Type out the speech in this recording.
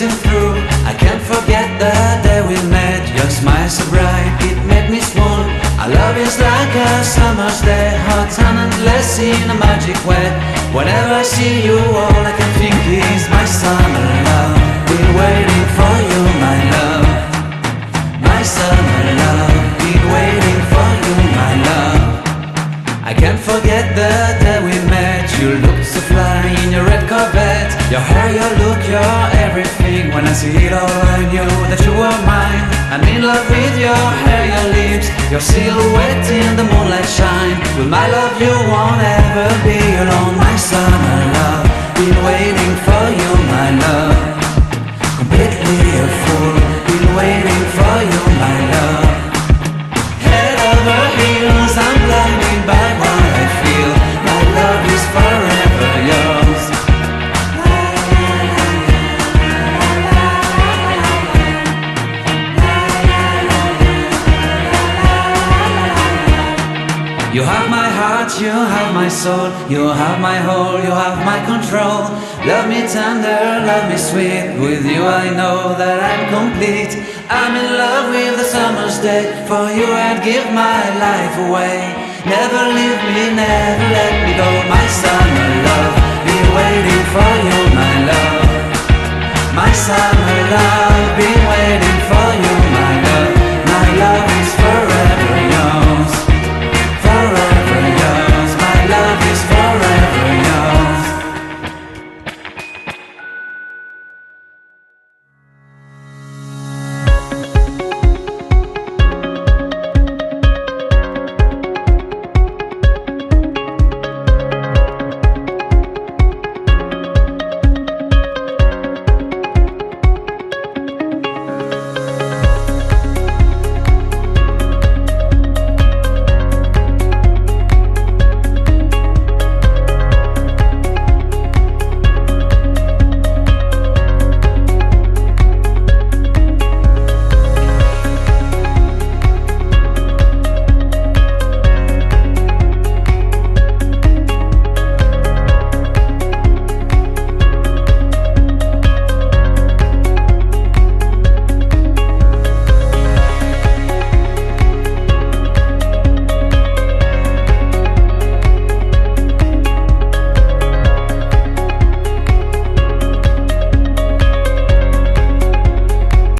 racing through. I can't forget the day we met. Your smile so bright, it made me swoon. Our love is like a summer's day, hot and endless in a magic way. Whenever I see you, all I can think is my summer love. Been waiting for you, my love. My summer love. Been waiting for you, my love. I can't forget the day we met. You looked so fly in your red Corvette. Your hair, your look, your everything. When I see it all, I knew that you were mine. I'm in love with your hair, your lips, your silhouette in the moonlight shine. With my love you won't ever be alone. My summer love, been waiting for you, my love. Completely a fool, been waiting for you, my love. Head over heels, I'm blinded by what I feel. My love is forever yours. You have my heart, you have my soul, you have my whole, you have my control. Love me tender, love me sweet. With you I know that I'm complete. I'm in love with the summer's day. For you I'd give my life away. Never leave me, never let